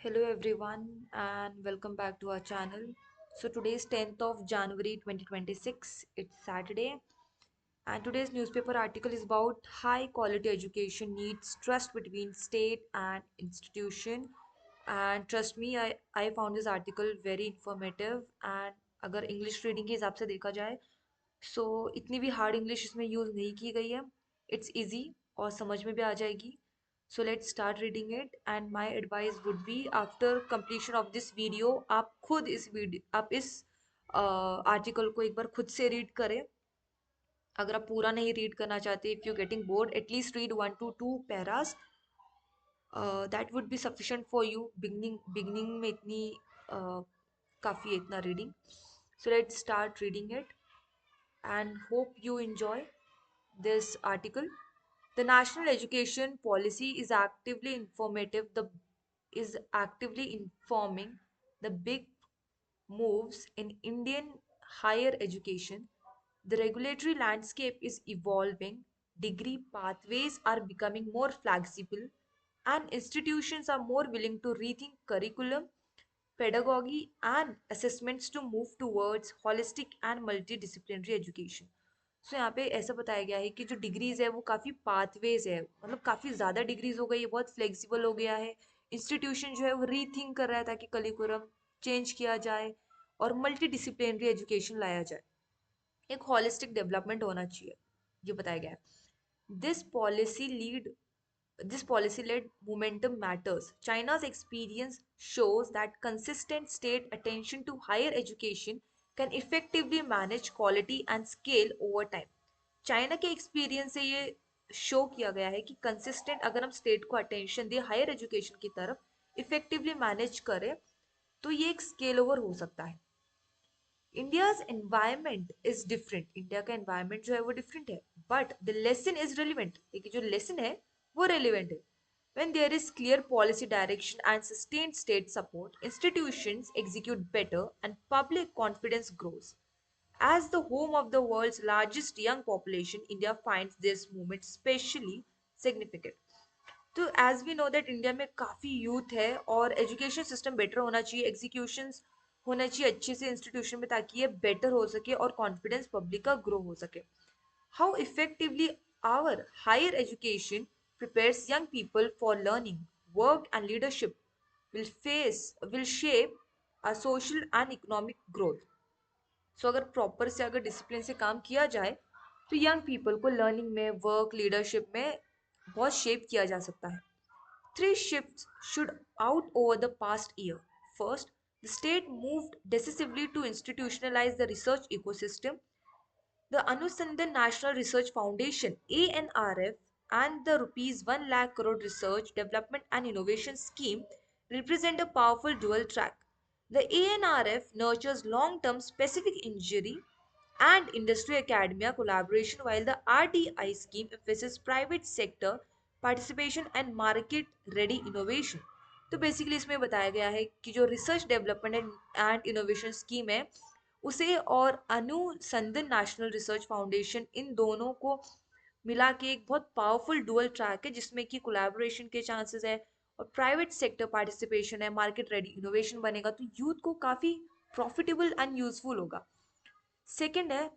Hello everyone and welcome back to our channel. So today is 10th of January 2026. It's Saturday and today's newspaper article is about high quality education needs trust between state and institution. And trust me, I found this article very informative and अगर English reading के हिसाब से देखा जाए सो इतनी भी hard English इसमें use नहीं की गई है. इट्स इजी और समझ में भी आ जाएगी. So let's start reading it and my advice would be after completion of this video आप खुद इस वीडियो आप इस आर्टिकल को एक बार खुद से रीड करें. अगर आप पूरा नहीं रीड करना चाहते if you getting bored at least read 1 to 2 Paris. That would be sufficient for you. Beginning में इतनी काफ़ी है इतना reading. So let's start reading it and hope you enjoy this article. The national education policy is actively informing the big moves in Indian higher education. The regulatory landscape is evolving, degree pathways are becoming more flexible, and institutions are more willing to rethink curriculum, pedagogy, and assessments to move towards holistic and multidisciplinary education. सो यहाँ पे ऐसा बताया गया है कि जो degrees है वो काफ़ी पाथवेज है, मतलब काफ़ी ज़्यादा डिग्रीज हो गई है, बहुत फ्लेक्सिबल हो गया है. इंस्टीट्यूशन जो है वो रीथिंक कर रहा है ताकि करिकुलम चेंज किया जाए और मल्टी डिसिप्लिनरी एजुकेशन लाया जाए. एक हॉलिस्टिक डेवलपमेंट होना चाहिए, ये बताया गया है. This policy lead This policy-led momentum matters. China's experience shows that consistent state attention to higher education can effectively manage quality and scale over time. China के एक्सपीरियंस से ये शो किया गया है कि कंसिस्टेंट अगर हम स्टेट को अटेंशन दें हायर एजुकेशन की तरफ इफेक्टिवली मैनेज करें तो ये एक स्केल ओवर हो सकता है. India's environment is different. India का एनवायरमेंट जो है वो डिफरेंट है but the lesson is relevant. लेकिन जो लेसन है वो रेलिवेंट है. When there is clear policy direction and sustained state support, institutions execute better and public confidence grows. As the home of the world's largest young population, India finds this movement especially significant. तो as we know that India में काफ़ी youth है और education system better होना चाहिए, executions होना चाहिए अच्छे से इंस्टीट्यूशन में ताकि ये बेटर हो सके और कॉन्फिडेंस पब्लिक का ग्रो हो सके. How effectively our higher education prepares young people for learning, work and leadership will shape a social and economic growth. सो अगर प्रॉपर से अगर डिसिप्लिन से काम किया जाए तो यंग पीपल को लर्निंग में वर्क लीडरशिप में बहुत शेप किया जा सकता है. Three shifts stood out over the past year. First, the state moved decisively to institutionalize the research ecosystem. The Anusandhan National Research Foundation (ANRF) and the rupees 1 lakh crore Research, Development and Innovation Scheme represent a powerful dual track. The ANRF nurtures long-term specific injury and industry academia collaboration while the RDI scheme emphasizes private sector participation and market ready innovation. तो basically इसमें बताया गया है कि जो research development and innovation scheme है उसे और अनुसंधान नेशनल रिसर्च फाउंडेशन इन दोनों को मिला के एक बहुत पावरफुल डुअल ट्रैक है जिसमें कि कोलैबोरेशन के चांसेस है और प्राइवेट सेक्टर पार्टिसिपेशन है, मार्केट रेडी इनोवेशन बनेगा तो यूथ को काफ़ी प्रॉफिटेबल एंड यूजफुल होगा. सेकेंड है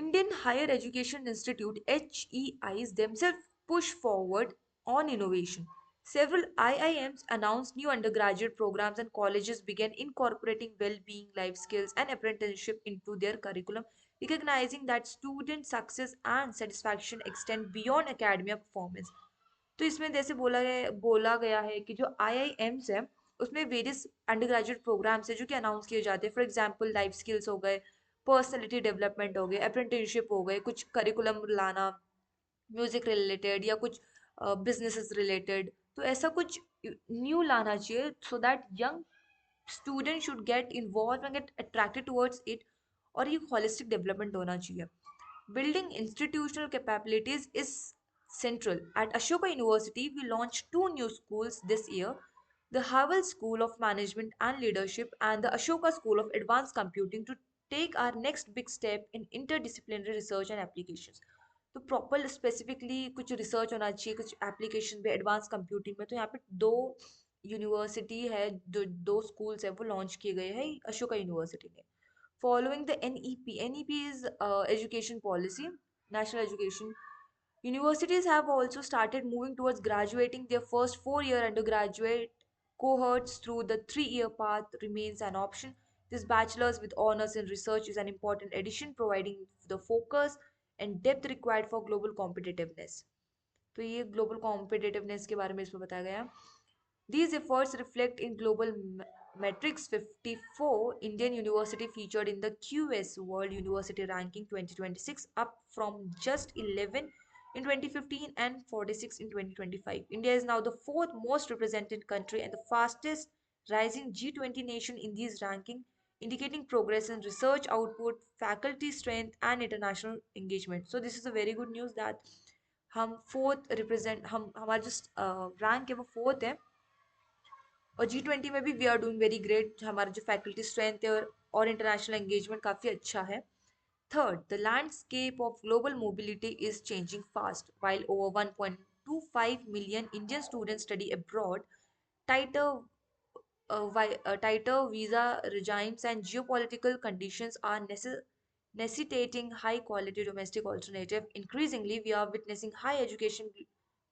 Indian Higher Education Institute HEIs themselves push forward on innovation. Several IIMs announced new undergraduate programs and colleges began incorporating well-being, life skills and apprenticeship into their curriculum, recognizing that student success and satisfaction extend beyond academia performance. तो इसमें जैसे बोला गया है कि जो IIMs है उसमें वेरियस अंडर ग्रेजुएट प्रोग्राम्स है जो कि अनाउंस किए जाते हैं. फॉर एग्जांपल लाइफ स्किल्स हो गए, पर्सनैलिटी डेवलपमेंट हो गए, अप्रेंटिसशिप हो गए, कुछ करिकुलम लाना म्यूजिक रिलेटेड या कुछ बिजनेसेस रिलेटेड. तो ऐसा कुछ न्यू लाना चाहिए so that young student should get involve and get attracted towards it और ये होलिस्टिक डेवलपमेंट होना चाहिए. Building institutional capabilities is central. At Ashoka University, we launched two new schools this year, the Havel School of Management and Leadership and the Ashoka School of Advanced Computing, to take our next big step in interdisciplinary research and applications. तो proper specifically कुछ research होना चाहिए कुछ application पे advance computing में. तो यहाँ पे दो यूनिवर्सिटी है, जो दो स्कूल्स है वो लॉन्च किए गए हैं अशोका यूनिवर्सिटी ने. Following the NEP is education policy, national education. Universities have also started moving towards graduating their first 4 year undergraduate cohorts through the 3 year path remains an option. This bachelor's with honors in research is an important addition, providing the focus and depth required for global competitiveness. तो ये global competitiveness के बारे में इसमें बताया गया. These efforts reflect in global metrics. 54 Indian university featured in the QS World University Ranking 2026, up from just 11 in 2015 and 46 in 2025. India is now the fourth most represented country and the fastest rising G20 nation in these rankings, indicating progress in research output, faculty strength, and international engagement. So this is a very good news that हम fourth represent हम हमारा जो rank है वो fourth है. और G20 में भी we are doing very great. हमारा जो फैकल्टी स्ट्रेंथ है और इंटरनेशनल एंगेजमेंट काफ़ी अच्छा है. Third, the landscape of global mobility is changing fast. While over 1.25 million Indian students study abroad, tighter tighter visa regimes and geopolitical conditions are necessitating high quality domestic alternative. Increasingly, we are witnessing high education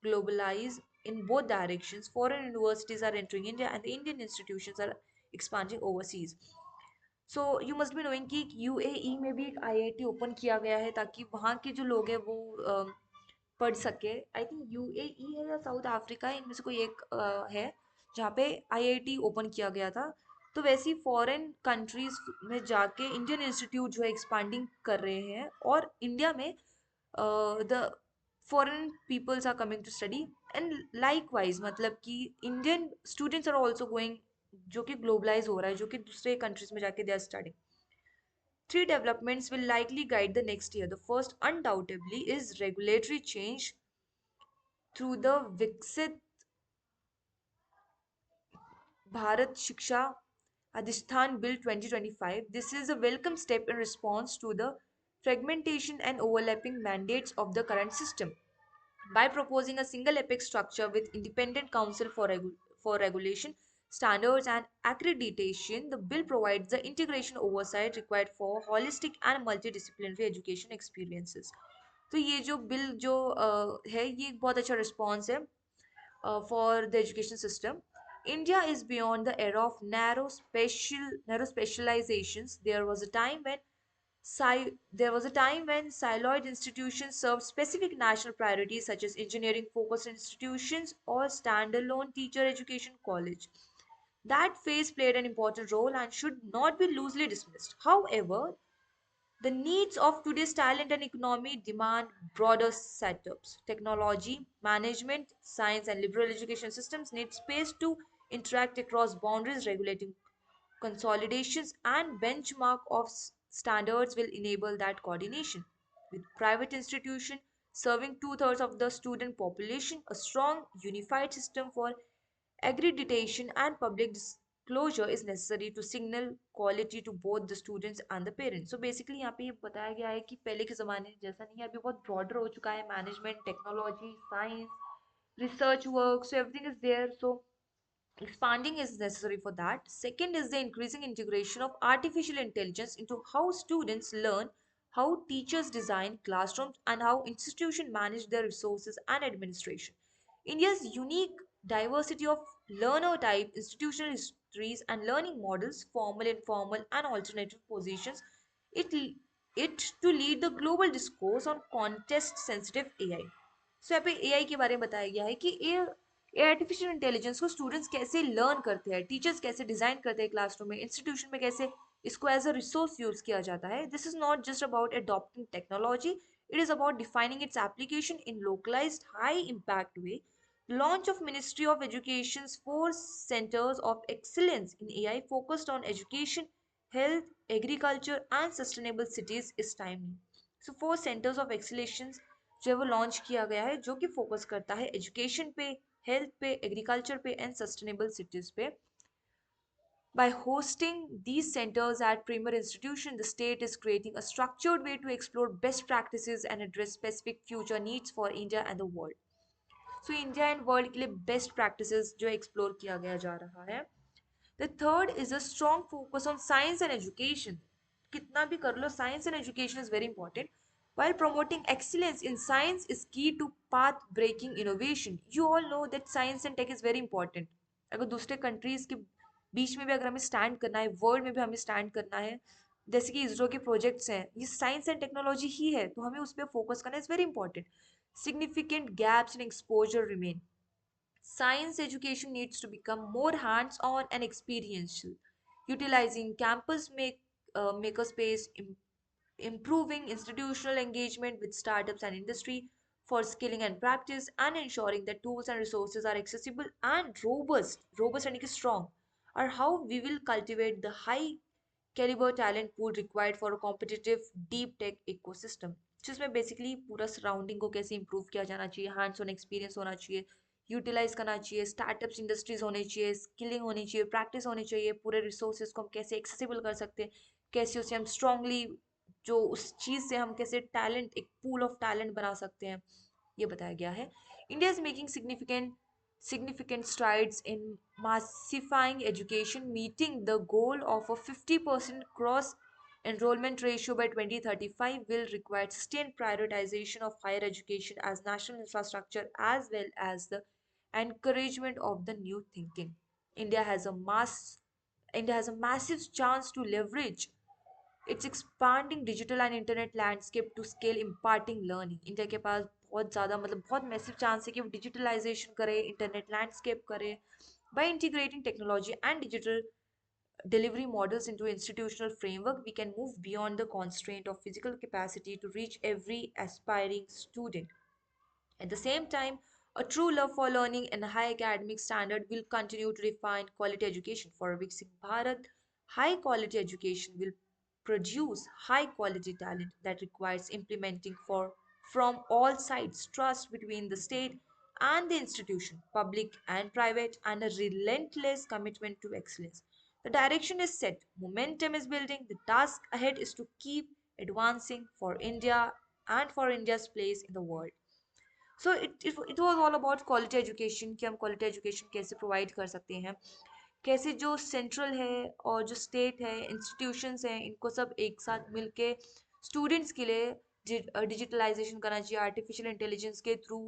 globalize in both directions. Foreign universities are entering India and the Indian institutions are expanding overseas. So you must be knowing कि UAE में भी एक IIT open किया गया है ताकि वहाँ के जो लोग हैं वो पढ़ सके. आई थिंक यूएई है या साउथ अफ्रीका है, इनमें से कोई एक है जहाँ पे आईआईटी ओपन किया गया था. तो वैसी फॉरेन कंट्रीज में जाके इंडियन इंस्टीट्यूट जो है एक्सपांडिंग कर रहे हैं और इंडिया में the foreign peoples are coming to study. And likewise मतलब कि Indian students are also going, जो कि ग्लोबलाइज हो रहा है, जो कि दूसरे कंट्रीज में जाके they are studying. Three developments will likely guide the next year. The first, undoubtedly, is regulatory change through the Viksit Bharat Shiksha Adhisthan Bill 2025. This is a welcome step in response to the fragmentation and overlapping mandates of the current system. By proposing a single apex structure with independent council for regulation, standards and accreditation, the bill provides the integration oversight required for holistic and multidisciplinary education experiences. तो ये जो bill जो है ये एक बहुत अच्छा response है for the education system. India is beyond the era of narrow specializations. There was a time when siloed institutions served specific national priorities such as engineering focused institutions or standalone teacher education college. That phase played an important role and should not be loosely dismissed. However, the needs of today's talent and economy demand broader setups. Technology, management, science, and liberal education systems need space to interact across boundaries. Regulating consolidations and benchmark of standards will enable that coordination. With private institutions serving two-thirds of the student population, a strong unified system for accreditation and public disclosure is necessary to signal quality to both the students and the parents. So basically यहाँ पे ये बताया गया है कि पहले के ज़माने जैसा नहीं है, अभी बहुत broader हो चुका है. Management, technology, science, research work, so everything is there. So expanding is necessary for that. Second is the increasing integration of artificial intelligence into how students learn, how teachers design classrooms, and how institutions manage their resources and administration. India's unique diversity of learner type, institutional histories, and learning models, formal, informal, and alternative positions, it, it to lead the global discourse on context sensitive AI. सो यहाँ पे AI के बारे में बताया गया है कि ये आर्टिफिशियल इंटेलिजेंस को स्टूडेंट्स कैसे लर्न करते हैं, टीचर्स कैसे डिजाइन करते हैं क्लासरूम में, इंस्टीट्यूशन में कैसे इसको एज अ रिसोर्स यूज किया जाता है. This is not just about adopting technology, it is about defining its application in localized high impact way. Launch of Ministry of Education's four centers of excellence in AI focused on education, health, agriculture, and sustainable cities is timely. So four centers of excellence जो है वो launch किया गया है, जो कि focus करता है एजुकेशन पे, हेल्थ पे, एग्रीकल्चर पे एंड सस्टेनेबल सिटीज पे. By hosting these centers at premier institutions, the state is creating a structured way to explore best practices and address specific future needs for India and the world. So India and world के लिए best practices जो explore किया गया जा रहा है। The third is a strong focus on science and education. कितना भी कर लो, science and education is very important. While promoting excellence in science is key to path breaking innovation. You all know that science and tech is very important. अगर दूसरे countries के बीच में भी अगर हमें स्टैंड करना है, वर्ल्ड में भी हमें स्टैंड करना है, जैसे कि इसरो के प्रोजेक्ट्स हैं, ये साइंस एंड टेक्नोलॉजी ही है, तो हमें उस पर फोकस करना is very important. Significant gaps in exposure remain. Science education needs to become more hands-on and experiential, utilizing campus makerspace, improving institutional engagement with startups and industry for skilling and practice, and ensuring that tools and resources are accessible and robust. Robust and strong are how we will cultivate the high caliber talent pool required for a competitive deep tech ecosystem, जिसमें basically पूरा surrounding को कैसे improve किया जाना चाहिए, hands on experience होना चाहिए, utilise करना चाहिए, स्टार्टअप्स इंडस्ट्रीज होने चाहिए, स्किलिंग होनी चाहिए, प्रैक्टिस होनी चाहिए, पूरे रिसोर्सेज को हम कैसे एक्सेसिबल कर सकते हैं, कैसे उसे हम स्ट्रांगली जो उस चीज़ से हम कैसे टैलेंट, एक पूल ऑफ टैलेंट बना सकते हैं, ये बताया गया है। India is making significant strides in massifying education, meeting the goal of a 50% cross enrollment ratio by 2035 will require sustained prioritization of higher education as national infrastructure as well as the encouragement of the new thinking. India has a India has a massive chance to leverage its expanding digital and internet landscape to scale imparting learning. India के पास बहुत ज़्यादा मतलब बहुत massive chance है कि वो digitalisation करे, internet landscape करे। By integrating technology and digital delivery models into institutional framework, we can move beyond the constraint of physical capacity to reach every aspiring student. At the same time, a true love for learning and a high academic standard will continue to define quality education. For a Viksit Bharat, high quality education will produce high quality talent that requires implementing for from all sides trust between the state and the institution, public and private, and a relentless commitment to excellence. The direction is set, momentum is building, the task ahead is to keep advancing for India and for India's place in the world. So it was all about quality education, कि हम quality education कैसे provide कर सकते हैं, कैसे जो central है और जो स्टेट है, इंस्टीट्यूशंस हैं, इनको सब एक साथ मिलके स्टूडेंट्स के लिए डिजिटलाइजेशन करना चाहिए, आर्टिफिशियल इंटेलिजेंस के थ्रू।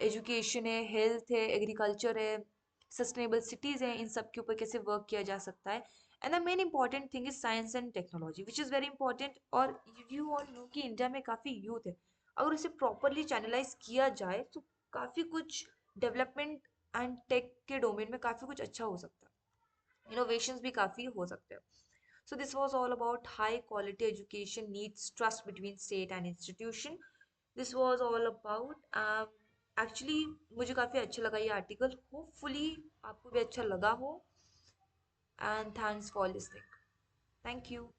एजुकेशन है, हेल्थ है, एग्रीकल्चर है, सस्टेनेबल सिटीज़ हैं, इन सब के ऊपर कैसे वर्क किया जा सकता है। And the main important thing is science and technology which is very important. और यू ऑल नो कि इंडिया में काफ़ी यूथ है, अगर उसे प्रॉपरली चैनलाइज किया जाए तो काफ़ी कुछ डेवलपमेंट एंड टेक के डोमेन में काफ़ी कुछ अच्छा हो सकता है, इनोवेशंस भी काफ़ी हो सकते हैं। So this was all about high quality education needs trust between state and institution. This was all about actually मुझे काफ़ी अच्छा लगा ये आर्टिकल, होपफुली आपको भी अच्छा लगा हो। And thanks for listening. Thank you.